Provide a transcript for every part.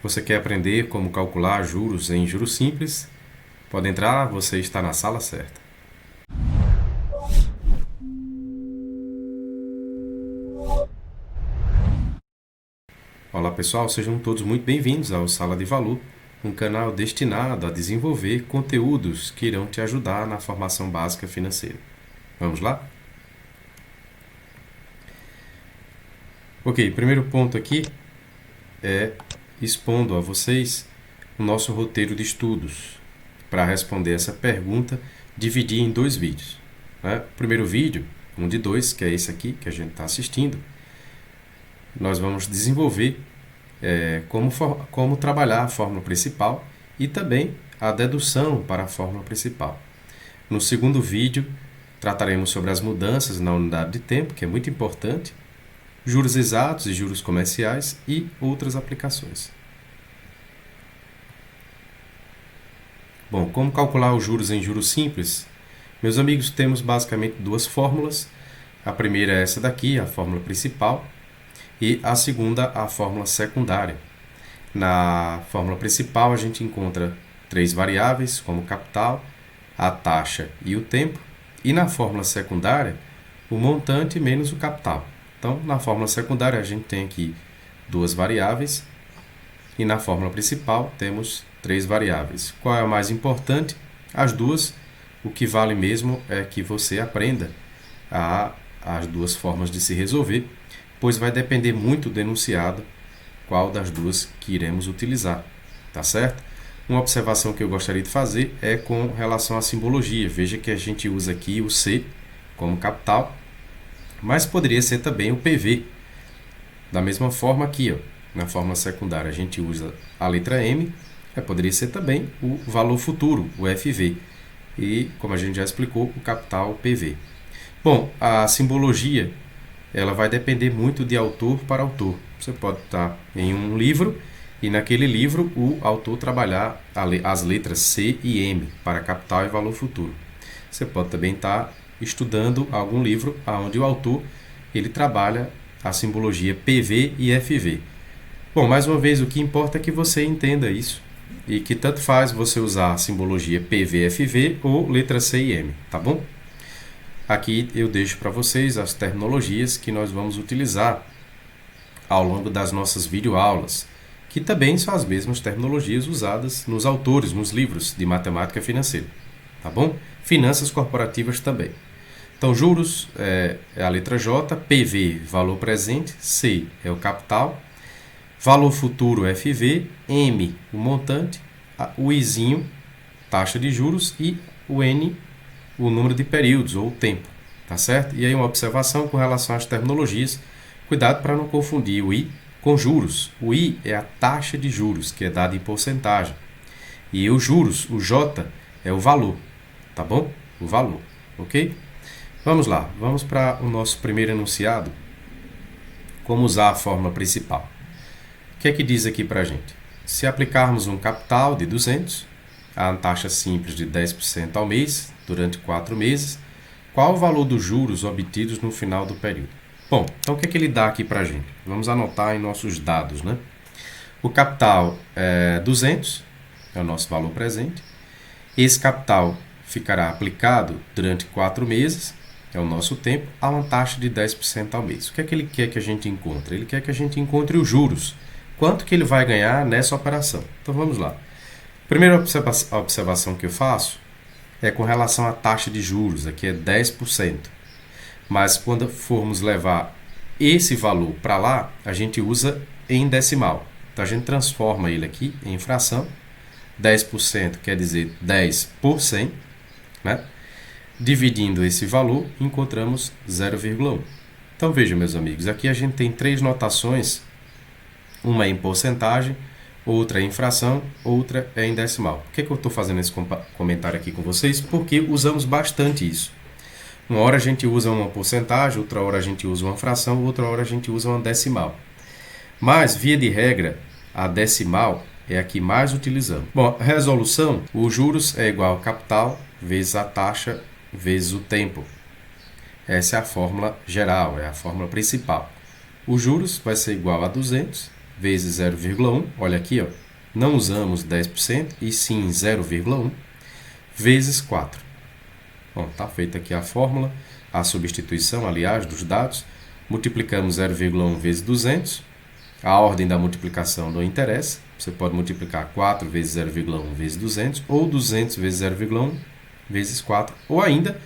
Você quer aprender como calcular juros em juros simples? Pode entrar, você está na sala certa. Olá pessoal, sejam todos muito bem-vindos ao Sala de Valor, um canal destinado a desenvolver conteúdos que irão te ajudar na formação básica financeira. Vamos lá? Ok, primeiro ponto aqui é expondo a vocês o nosso roteiro de estudos. Para responder essa pergunta, dividi em dois vídeos. O primeiro vídeo, um de dois, que é esse aqui que a gente está assistindo, nós vamos desenvolver como trabalhar a fórmula principal e também a dedução para a fórmula principal. No segundo vídeo, trataremos sobre as mudanças na unidade de tempo, que é muito importante, juros exatos e juros comerciais e outras aplicações. Bom, como calcular os juros em juros simples? Meus amigos, temos basicamente duas fórmulas. A primeira é essa daqui, a fórmula principal, e a segunda, a fórmula secundária. Na fórmula principal, a gente encontra três variáveis, como o capital, a taxa e o tempo. E na fórmula secundária, o montante menos o capital. Então, na fórmula secundária, a gente tem aqui duas variáveis. E na fórmula principal, temos três variáveis. Qual é a mais importante? As duas. O que vale mesmo é que você aprenda as duas formas de se resolver, pois vai depender muito do enunciado qual das duas que iremos utilizar, tá certo? Uma observação que eu gostaria de fazer é com relação à simbologia. Veja que a gente usa aqui o C como capital, mas poderia ser também o PV. Da mesma forma aqui, na fórmula secundária, a gente usa a letra M, poderia ser também o valor futuro, o FV. E, como a gente já explicou, o capital, o PV. Bom, a simbologia ela vai depender muito de autor para autor. Você pode estar em um livro e naquele livro o autor trabalhar as letras C e M para capital e valor futuro. Você pode também estar estudando algum livro onde o autor ele trabalha a simbologia PV e FV. Bom, mais uma vez, o que importa é que você entenda isso e que tanto faz você usar a simbologia PV, FV ou letra C e M, tá bom? Aqui eu deixo para vocês as terminologias que nós vamos utilizar ao longo das nossas videoaulas, que também são as mesmas terminologias usadas nos autores, nos livros de matemática financeira, tá bom? Finanças corporativas também. Então, juros é a letra J, PV, valor presente, C é o capital, valor futuro, FV, M, o montante, o Izinho, taxa de juros e o N, o número de períodos ou o tempo, tá certo? E aí uma observação com relação às terminologias, cuidado para não confundir o I com juros. O I é a taxa de juros, que é dada em porcentagem. E os juros, o J, é o valor, tá bom? O valor, ok? Vamos lá, vamos para o nosso primeiro enunciado, como usar a fórmula principal. O que é que diz aqui para a gente? Se aplicarmos um capital de 200, a taxa simples de 10% ao mês, durante 4 meses, qual o valor dos juros obtidos no final do período? Bom, então o que é que ele dá aqui para a gente? Vamos anotar em nossos dados, né? O capital é 200, é o nosso valor presente. Esse capital ficará aplicado durante 4 meses, é o nosso tempo, a uma taxa de 10% ao mês. O que é que ele quer que a gente encontre? Ele quer que a gente encontre os juros. Quanto que ele vai ganhar nessa operação? Então vamos lá. Primeira observação que eu faço é com relação à taxa de juros, aqui é 10%. Mas quando formos levar esse valor para lá, a gente usa em decimal. Então a gente transforma ele aqui em fração. 10% quer dizer 10 por 100, né? Dividindo esse valor, encontramos 0,1. Então veja, meus amigos, aqui a gente tem três notações. Uma é em porcentagem, outra é em fração, outra é em decimal. Por que eu estou fazendo esse comentário aqui com vocês? Porque usamos bastante isso. Uma hora a gente usa uma porcentagem, outra hora a gente usa uma fração, outra hora a gente usa uma decimal. Mas, via de regra, a decimal é a que mais utilizamos. Bom, resolução, os juros é igual ao capital vezes a taxa vezes o tempo. Essa é a fórmula geral, é a fórmula principal. Os juros vai ser igual a 200 vezes 0,1, olha aqui, ó, não usamos 10%, e sim 0,1, vezes 4. Bom, está feita aqui a fórmula, a substituição, aliás, dos dados. Multiplicamos 0,1 vezes 200. A ordem da multiplicação não interessa. Você pode multiplicar 4 vezes 0,1 vezes 200, ou 200 vezes 0,1 vezes 4, ou ainda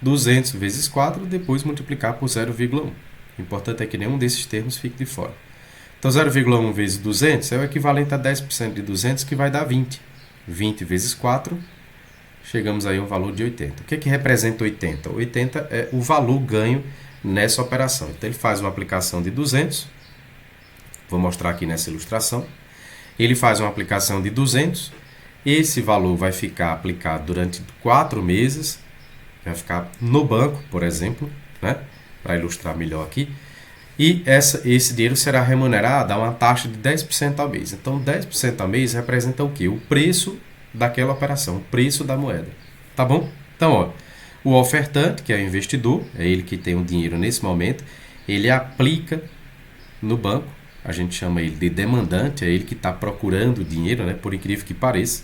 200 vezes 4, depois multiplicar por 0,1. O importante é que nenhum desses termos fique de fora. Então, 0,1 vezes 200 é o equivalente a 10% de 200, que vai dar 20. 20 vezes 4, chegamos aí a um valor de 80. O que é que representa 80? 80 é o valor ganho nessa operação. Então, ele faz uma aplicação de 200. Vou mostrar aqui nessa ilustração. Ele faz uma aplicação de 200. Esse valor vai ficar aplicado durante 4 meses. Vai ficar no banco, por exemplo, né? Para ilustrar melhor aqui. E esse dinheiro será remunerado a uma taxa de 10% ao mês. Então, 10% ao mês representa o quê? O preço daquela operação, o preço da moeda. Tá bom? Então, ó, o ofertante, que é o investidor, é ele que tem o dinheiro nesse momento, ele aplica no banco, a gente chama ele de demandante, é ele que está procurando o dinheiro, né? Por incrível que pareça.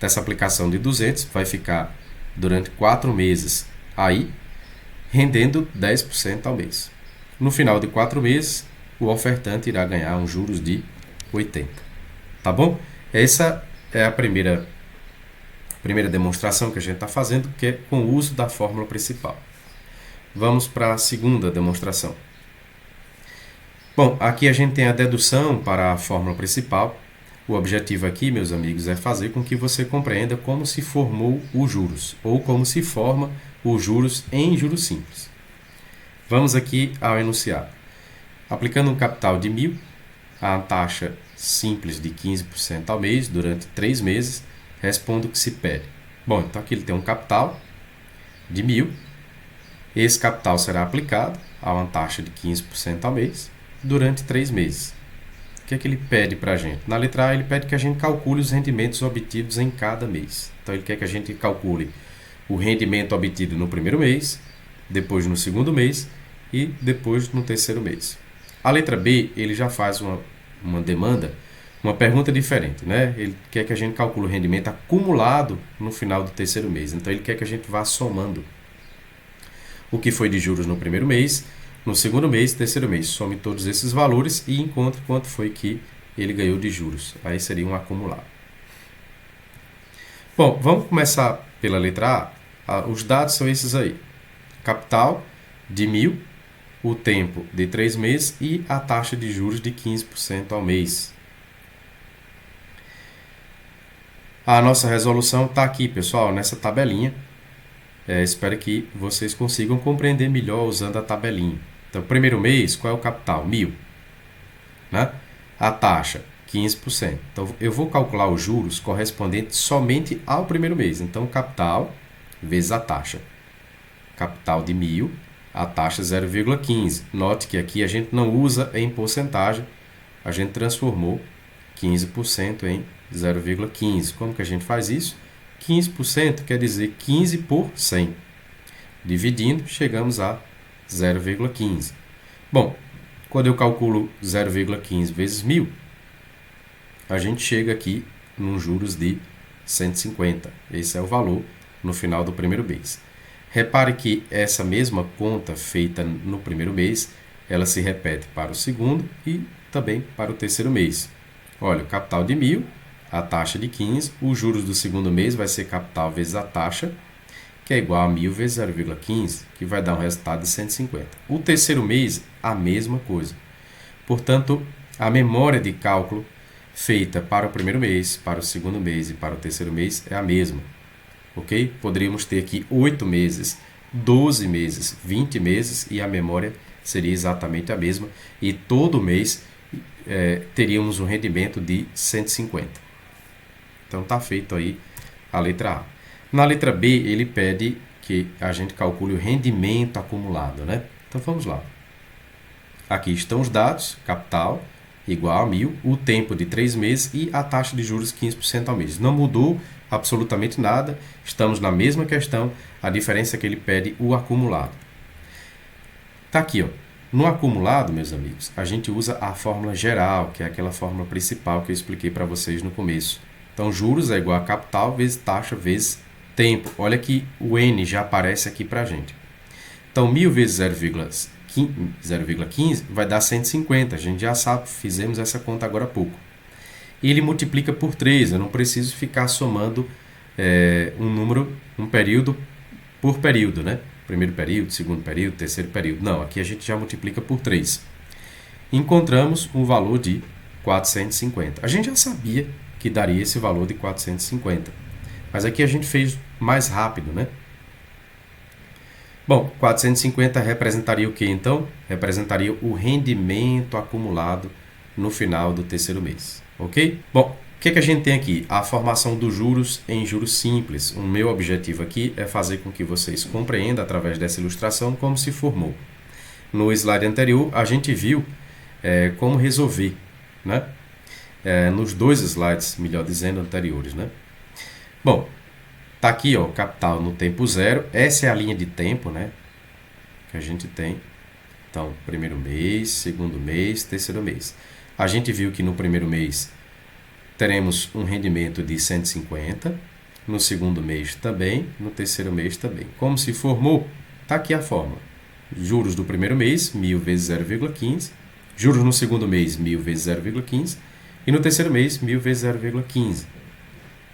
Essa aplicação de 200 vai ficar durante 4 meses aí, rendendo 10% ao mês. No final de 4 meses, o ofertante irá ganhar uns juros de 80. Tá bom? Essa é a primeira demonstração que a gente está fazendo, que é com o uso da fórmula principal. Vamos para a segunda demonstração. Bom, aqui a gente tem a dedução para a fórmula principal. O objetivo aqui, meus amigos, é fazer com que você compreenda como se formou os juros, ou como se forma os juros em juros simples. Vamos aqui ao enunciado. Aplicando um capital de 1.000, a taxa simples de 15% ao mês durante 3 meses, responde o que se pede. Bom, então aqui ele tem um capital de 1.000. Esse capital será aplicado a uma taxa de 15% ao mês durante 3 meses. O que é que ele pede para a gente? Na letra A, ele pede que a gente calcule os rendimentos obtidos em cada mês. Então, ele quer que a gente calcule o rendimento obtido no primeiro mês, depois no segundo mês e depois no terceiro mês. A letra B, ele já faz uma demanda, uma pergunta diferente, né? Ele quer que a gente calcule o rendimento acumulado no final do terceiro mês. Então, ele quer que a gente vá somando o que foi de juros no primeiro mês, no segundo mês, terceiro mês. Some todos esses valores e encontre quanto foi que ele ganhou de juros. Aí seria um acumulado. Bom, vamos começar pela letra A. Os dados são esses aí. Capital de 1.000, o tempo de 3 meses e a taxa de juros de 15% ao mês. A nossa resolução está aqui, pessoal, nessa tabelinha. Espero que vocês consigam compreender melhor usando a tabelinha. Então, primeiro mês, qual é o capital? 1.000. Né? A taxa, 15%. Então, eu vou calcular os juros correspondentes somente ao primeiro mês. Então, capital vezes a taxa. Capital de 1.000, a taxa 0,15. Note que aqui a gente não usa em porcentagem, a gente transformou 15% em 0,15. Como que a gente faz isso? 15% quer dizer 15 por 100. Dividindo, chegamos a 0,15. Bom, quando eu calculo 0,15 vezes 1.000, a gente chega aqui num juros de 150. Esse é o valor no final do primeiro mês. Repare que essa mesma conta feita no primeiro mês, ela se repete para o segundo e também para o terceiro mês. Olha, o capital de 1.000, a taxa de 15, os juros do segundo mês vai ser capital vezes a taxa, que é igual a 1.000 vezes 0,15, que vai dar um resultado de 150. O terceiro mês, a mesma coisa. Portanto, a memória de cálculo feita para o primeiro mês, para o segundo mês e para o terceiro mês é a mesma. Ok? Poderíamos ter aqui 8 meses, 12 meses, 20 meses e a memória seria exatamente a mesma. E todo mês teríamos um rendimento de 150. Então, está feito aí a letra A. Na letra B, ele pede que a gente calcule o rendimento acumulado, né? Então, vamos lá. Aqui estão os dados, capital igual a 1.000, o tempo de 3 meses e a taxa de juros 15% ao mês. Não mudou absolutamente nada, estamos na mesma questão, a diferença é que ele pede o acumulado. Está aqui, ó. No acumulado, meus amigos, a gente usa a fórmula geral, que é aquela fórmula principal que eu expliquei para vocês no começo. Então, juros é igual a capital vezes taxa vezes tempo. Olha que o N já aparece aqui para a gente. Então, 1.000 vezes 0,15 vai dar 150. A gente já sabe, fizemos essa conta agora há pouco. E ele multiplica por 3. Eu não preciso ficar somando um período por período, né? Primeiro período, segundo período, terceiro período. Não, aqui a gente já multiplica por 3. Encontramos um valor de 450. A gente já sabia que daria esse valor de 450. Mas aqui a gente fez mais rápido, né? Bom, 450 representaria o que então? Representaria o rendimento acumulado no final do terceiro mês, ok? Bom, o que a gente tem aqui? A formação dos juros em juros simples. O meu objetivo aqui é fazer com que vocês compreendam através dessa ilustração como se formou. No slide anterior, a gente viu como resolver, né? Nos dois slides, melhor dizendo, anteriores, né? Bom, tá aqui, ó, capital no tempo zero. Essa é a linha de tempo, né, que a gente tem. Então, primeiro mês, segundo mês, terceiro mês. A gente viu que no primeiro mês teremos um rendimento de 150, no segundo mês também, no terceiro mês também. Como se formou? Tá aqui a fórmula. Juros do primeiro mês, 1.000 vezes 0,15. Juros no segundo mês, 1.000 vezes 0,15. E no terceiro mês, 1.000 vezes 0,15.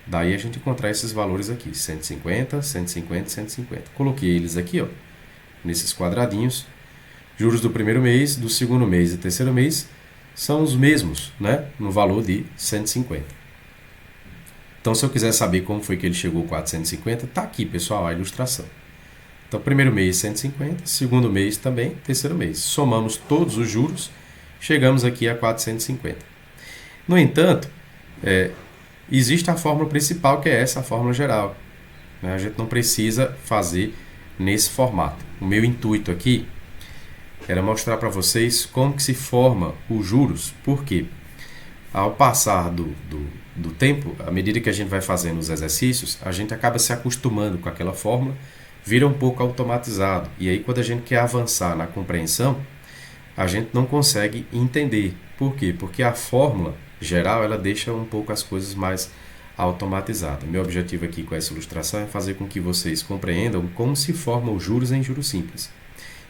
Daí a gente encontrar esses valores aqui, 150, 150, 150. Coloquei eles aqui, ó, nesses quadradinhos. Juros do primeiro mês, do segundo mês e terceiro mês são os mesmos, né, no valor de 150. Então, se eu quiser saber como foi que ele chegou a 450, tá aqui, pessoal, a ilustração. Então, primeiro mês 150, segundo mês também, terceiro mês. Somamos todos os juros, chegamos aqui a 450. No entanto, existe a fórmula principal, que é essa, a fórmula geral. A gente não precisa fazer nesse formato. O meu intuito aqui era mostrar para vocês como que se forma os juros. Por quê? Ao passar do tempo, à medida que a gente vai fazendo os exercícios, a gente acaba se acostumando com aquela fórmula, vira um pouco automatizado. E aí, quando a gente quer avançar na compreensão, a gente não consegue entender. Por quê? Porque a fórmula geral, ela deixa um pouco as coisas mais automatizadas. Meu objetivo aqui com essa ilustração é fazer com que vocês compreendam como se formam os juros em juros simples.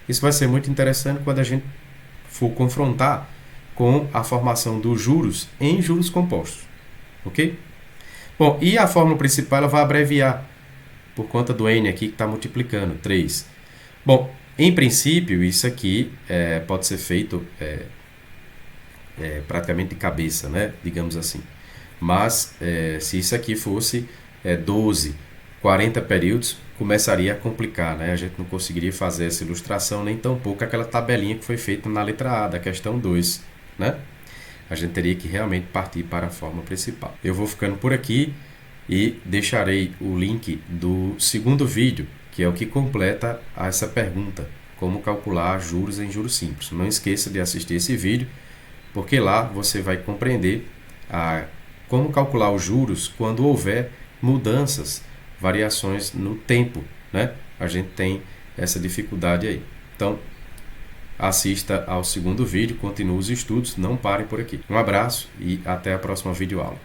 Isso vai ser muito interessante quando a gente for confrontar com a formação dos juros em juros compostos, ok? Bom, e a fórmula principal ela vai abreviar por conta do N aqui que está multiplicando, 3. Bom, em princípio, isso aqui pode ser feito praticamente de cabeça, né? Digamos assim. Mas se isso aqui fosse 12, 40 períodos, começaria a complicar, né? A gente não conseguiria fazer essa ilustração, nem tampouco aquela tabelinha que foi feita na letra A da questão 2, né? A gente teria que realmente partir para a fórmula principal. Eu vou ficando por aqui e deixarei o link do segundo vídeo, que é o que completa essa pergunta, como calcular juros em juros simples. Não esqueça de assistir esse vídeo, porque lá você vai compreender como calcular os juros quando houver mudanças, variações no tempo, né? A gente tem essa dificuldade aí. Então, assista ao segundo vídeo, continue os estudos, não pare por aqui. Um abraço e até a próxima videoaula.